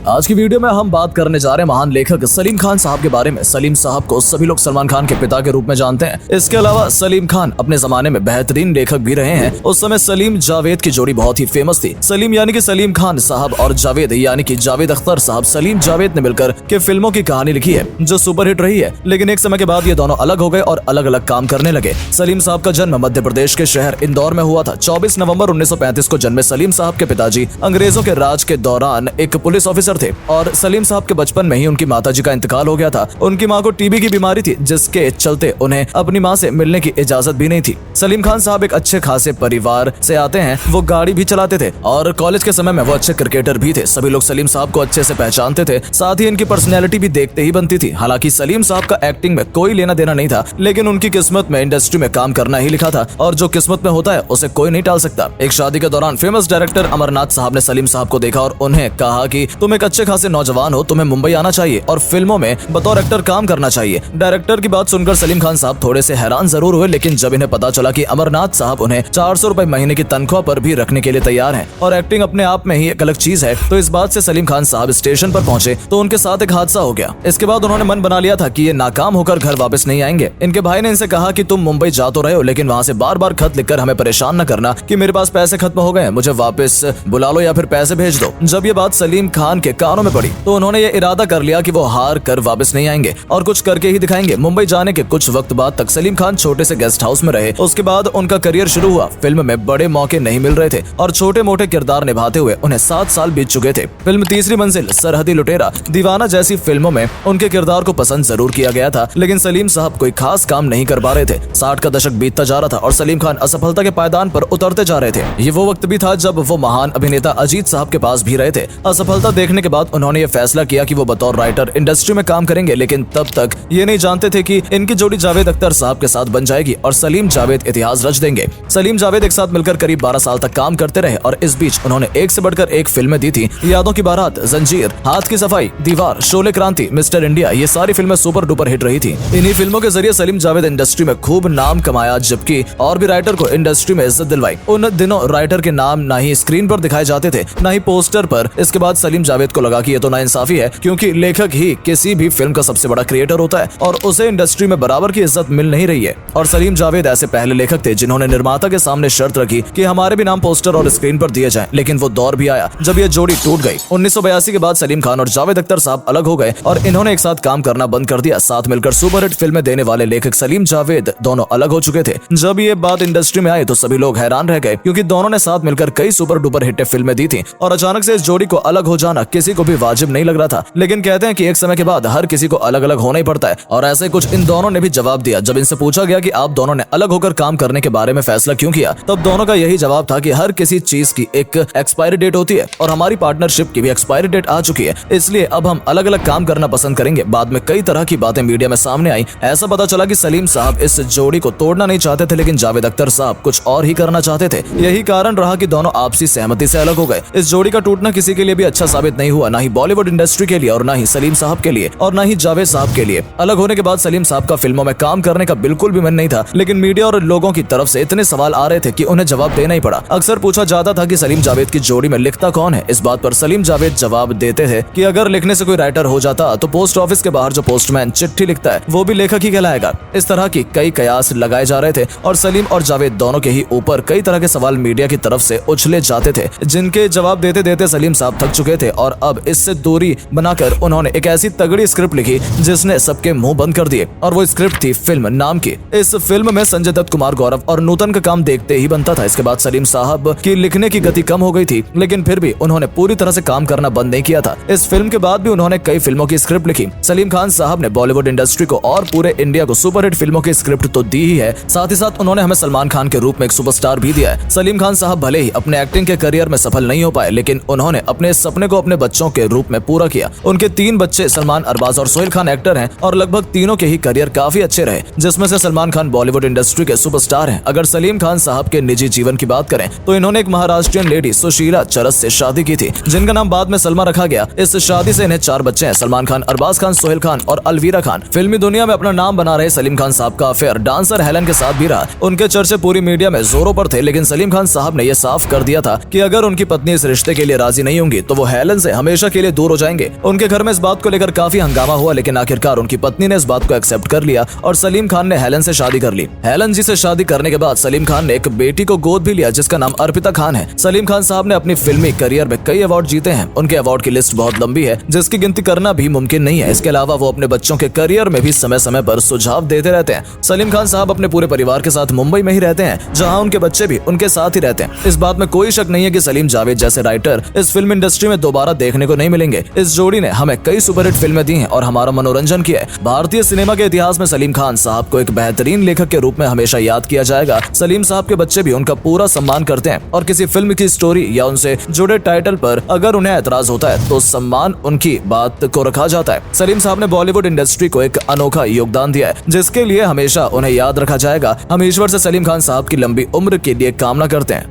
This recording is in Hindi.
आज की वीडियो में हम बात करने जा रहे हैं महान लेखक सलीम खान साहब के बारे में। सलीम साहब को सभी लोग सलमान खान के पिता के रूप में जानते हैं। इसके अलावा सलीम खान अपने जमाने में बेहतरीन लेखक भी रहे हैं। उस समय सलीम जावेद की जोड़ी बहुत ही फेमस थी। सलीम यानी कि सलीम खान साहब और जावेद यानी कि जावेद अख्तर साहब, सलीम जावेद ने मिलकर के फिल्मों की कहानी लिखी है जो सुपरहिट रही है। लेकिन एक समय के बाद ये दोनों अलग हो गए और अलग अलग काम करने लगे। सलीम साहब का जन्म मध्य प्रदेश के शहर इंदौर में हुआ था। 24 नवंबर 1935 को जन्मे सलीम साहब के पिताजी अंग्रेजों के राज के दौरान एक पुलिस ऑफिसर थे और सलीम साहब के बचपन में ही उनकी माताजी का इंतकाल हो गया था। उनकी मां को टीबी की बीमारी थी जिसके चलते उन्हें अपनी मां से मिलने की इजाजत भी नहीं थी। सलीम खान साहब एक अच्छे खासे परिवार से आते हैं। वो गाड़ी भी चलाते थे और कॉलेज के समय में वो अच्छे क्रिकेटर भी थे। सभी लोग सलीम साहब को अच्छे से पहचानते थे। साथ ही इनकी पर्सनैलिटी भी देखते ही बनती थी। हालांकि सलीम साहब का एक्टिंग में कोई लेना देना नहीं था, लेकिन उनकी किस्मत में इंडस्ट्री में काम करना ही लिखा था और जो किस्मत में होता है उसे कोई नहीं टाल सकता। एक शादी के दौरान फेमस डायरेक्टर अमरनाथ साहब ने सलीम साहब को देखा और उन्हें कहा कि तुम एक अच्छे खासे नौजवान हो, तुम्हें मुंबई आना चाहिए और फिल्मों में बतौर एक्टर काम करना चाहिए। डायरेक्टर की बात सुनकर सलीम खान साहब थोड़े से हैरान जरूर हुए, लेकिन जब इन्हें पता चला कि अमरनाथ साहब उन्हें 400 रुपए महीने की तनख्वाह पर भी रखने के लिए तैयार हैं और एक्टिंग अपने आप में ही एक अलग चीज है, तो इस बात से सलीम खान साहब स्टेशन पर पहुंचे तो उनके साथ एक हादसा हो गया। इसके बाद उन्होंने मन बना लिया था कि ये नाकाम होकर घर वापस नहीं आएंगे। इनके भाई ने इनसे कहा कि तुम मुंबई जा तो रहे हो, लेकिन वहाँ से बार बार खत लिखकर हमें परेशान न करना कि मेरे पास पैसे खत्म हो गए, मुझे वापस बुला लो या फिर पैसे भेज दो। जब ये बात सलीम खान के कानों में पड़ी तो उन्होंने ये इरादा कर लिया कि वो हार कर वापस नहीं आएंगे और कुछ करके ही दिखाएंगे। मुंबई जाने के कुछ वक्त बाद तक सलीम खान छोटे से गेस्ट हाउस में रहे। उसके बाद उनका करियर शुरू हुआ। फिल्म में बड़े मौके नहीं मिल रहे थे और छोटे मोटे किरदार निभाते हुए उन्हें 7 साल बीत चुके थे। फिल्म तीसरी मंजिल, सरहदी लुटेरा, दीवाना जैसी फिल्मों में उनके किरदार को पसंद जरूर किया गया था, लेकिन सलीम साहब कोई खास काम नहीं कर पा रहे थे। 60 का दशक बीतता जा रहा था और सलीम खान असफलता के पायदान पर उतरते जा रहे थे। ये वो वक्त भी था जब वो महान अभिनेता अजीत साहब के पास भी रहे थे। असफलता देखने के बाद उन्होंने ये फैसला किया कि वो बतौर राइटर इंडस्ट्री में काम करेंगे, लेकिन तब तक ये नहीं जानते थे कि इनकी जोड़ी जावेद अख्तर साहब के साथ बन जाएगी और सलीम जावेद इतिहास रच देंगे। सलीम जावेद एक साथ मिलकर करीब 12 साल तक काम करते रहे और इस बीच उन्होंने एक से बढ़कर एक फिल्में दी थी। यादों की बारात, जंजीर, हाथ की सफाई, दीवार, शोले क्रांति, मिस्टर इंडिया, ये सारी फिल्में सुपर डुपर हिट रही थी। इन्हीं फिल्मों के जरिए सलीम जावेद इंडस्ट्री में खूब नाम कमाया, जबकि और भी राइटर को इंडस्ट्री में इज्जत दिलवाई। उन दिनों राइटर के नाम ना ही स्क्रीन पर दिखाए जाते थे ना ही पोस्टर पर। इसके बाद सलीम जावेद को लगा कि ये तो नाइंसाफी है, क्योंकि लेखक ही किसी भी फिल्म का सबसे बड़ा क्रिएटर होता है और उसे इंडस्ट्री में बराबर की इज्जत मिल नहीं रही है। और सलीम जावेद ऐसे पहले लेखक थे जिन्होंने निर्माता के सामने शर्त रखी कि हमारे भी नाम पोस्टर और स्क्रीन पर दिए जाएं। लेकिन वो दौर भी आया जब ये जोड़ी टूट गई। 1982 के बाद सलीम खान और जावेद अख्तर साहब अलग हो गए और इन्होंने एक साथ काम करना बंद कर दिया। साथ मिलकर सुपरहिट फिल्में देने वाले लेखक सलीम जावेद दोनों अलग हो चुके थे। जब ये बात इंडस्ट्री में आई तो सभी लोग हैरान रह गए, क्योंकि दोनों ने साथ मिलकर कई सुपर डुपर हिट फिल्में दी थी और अचानक से इस जोड़ी को अलग हो जाना किसी को भी वाजिब नहीं लग रहा था। लेकिन कहते हैं कि एक समय के बाद हर किसी को अलग अलग होना ही पड़ता है और ऐसे कुछ इन दोनों ने भी जवाब दिया। जब इनसे पूछा गया कि आप दोनों ने अलग होकर काम करने के बारे में फैसला क्यों किया, तब दोनों का यही जवाब था कि हर किसी चीज की एक एक्सपायरी डेट होती है और हमारी पार्टनरशिप की भी एक्सपायरी डेट आ चुकी है, इसलिए अब हम अलग अलग काम करना पसंद करेंगे। बाद में कई तरह की बातें मीडिया में सामने आई। ऐसा पता चला कि सलीम साहब इस जोड़ी को तोड़ना नहीं चाहते थे, लेकिन जावेद अख्तर साहब कुछ और ही करना चाहते थे। यही कारण रहा कि दोनों आपसी सहमति से अलग हो गए। इस जोड़ी का टूटना किसी के लिए भी अच्छा साबित नहीं हुआ, ना ही बॉलीवुड इंडस्ट्री के लिए और ना ही सलीम साहब के लिए और ना ही जावेद साहब के लिए। अलग होने के बाद सलीम साहब का फिल्मों में काम करने का बिल्कुल भी मन नहीं था, लेकिन मीडिया और लोगों की तरफ से इतने सवाल आ रहे थे कि उन्हें जवाब देना ही पड़ा। अक्सर पूछा जाता था कि सलीम जावेद की जोड़ी में लिखता कौन है। इस बात पर सलीम जावेद जवाब देते थे कि अगर लिखने से कोई राइटर हो जाता तो पोस्ट ऑफिस के बाहर जो पोस्टमैन चिट्ठी लिखता है वो भी लेखक ही कहलाएगा। इस तरह की कई कयास लगाए जा रहे थे और सलीम और जावेद दोनों के ही ऊपर कई तरह के सवाल मीडिया की तरफ से उछले जाते थे, जिनके जवाब देते देते सलीम साहब थक चुके थे और अब इससे दूरी बनाकर उन्होंने एक ऐसी तगड़ी स्क्रिप्ट लिखी जिसने सबके मुंह बंद कर दिए और वो स्क्रिप्ट थी फिल्म नाम की। इस फिल्म में संजय दत्त, कुमार गौरव और नूतन का काम देखते ही बनता था। इसके बाद सलीम साहब की लिखने की गति कम हो गई थी, लेकिन फिर भी उन्होंने पूरी तरह से काम करना बंद नहीं किया था। इस फिल्म के बाद भी उन्होंने कई फिल्मों की स्क्रिप्ट लिखी। सलीम खान साहब ने बॉलीवुड इंडस्ट्री को और पूरे इंडिया को सुपरहिट फिल्मों की स्क्रिप्ट तो दी ही है, साथ ही साथ उन्होंने हमें सलमान खान के रूप में एक सुपरस्टार भी दिया है। सलीम खान साहब भले ही अपने एक्टिंग के करियर में सफल नहीं हो पाए, लेकिन उन्होंने अपने सपने को अपने बच्चों के रूप में पूरा किया। उनके 3 बच्चे सलमान, अरबाज और सोहेल खान एक्टर हैं और लगभग तीनों के ही करियर काफी अच्छे रहे, जिसमें से सलमान खान बॉलीवुड इंडस्ट्री के सुपरस्टार हैं। अगर सलीम खान साहब के निजी जीवन की बात करें तो इन्होंने एक महाराष्ट्रियन लेडी सुशीला चरस से शादी की थी, जिनका नाम बाद में सलमा रखा गया। इस शादी से इन्हें 4 बच्चे हैं, सलमान खान, अरबाज खान, सोहेल खान और अलवीरा खान। फिल्मी दुनिया में अपना नाम बना रहे सलीम खान साहब का अफेयर डांसर हेलन के साथ भी रहा। उनके चर्चे पूरी मीडिया में जोरों पर थे, लेकिन सलीम खान साहब ने यह साफ कर दिया था कि अगर उनकी पत्नी इस रिश्ते के लिए राजी नहीं होंगी तो वो हेलन से हमेशा के लिए दूर हो जाएंगे। उनके घर में इस बात को लेकर काफी हंगामा हुआ, लेकिन आखिरकार उनकी पत्नी ने इस बात को एक्सेप्ट कर लिया और सलीम खान ने हेलन से शादी कर ली। हेलन जी से शादी करने के बाद सलीम खान ने एक बेटी को गोद भी लिया जिसका नाम अर्पिता खान है। सलीम खान साहब ने अपनी फिल्मी करियर में कई अवार्ड जीते हैं। उनके अवार्ड की लिस्ट बहुत लंबी है जिसकी गिनती करना भी मुमकिन नहीं है। इसके अलावा वो अपने बच्चों के करियर में भी समय समय पर सुझाव देते रहते हैं। सलीम खान साहब अपने पूरे परिवार के साथ मुंबई में ही रहते हैं, जहां उनके बच्चे भी उनके साथ ही रहते हैं। इस बात में कोई शक नहीं है कि सलीम जावेद जैसे राइटर इस फिल्म इंडस्ट्री में दोबारा देखने को नहीं मिलेंगे। इस जोड़ी ने हमें कई सुपरहिट फिल्में दी हैं और हमारा मनोरंजन किया है। भारतीय सिनेमा के इतिहास में सलीम खान साहब को एक बेहतरीन लेखक के रूप में हमेशा याद किया जाएगा। सलीम साहब के बच्चे भी उनका पूरा सम्मान करते हैं और किसी फिल्म की स्टोरी या उनसे जुड़े टाइटल पर अगर उन्हें एतराज होता है तो सम्मान उनकी बात को रखा जाता है। सलीम साहब ने बॉलीवुड इंडस्ट्री को एक अनोखा योगदान दिया है जिसके लिए हमेशा उन्हें याद रखा जाएगा। हम ईश्वर से सलीम खान साहब की लंबी उम्र के लिए कामना करते हैं।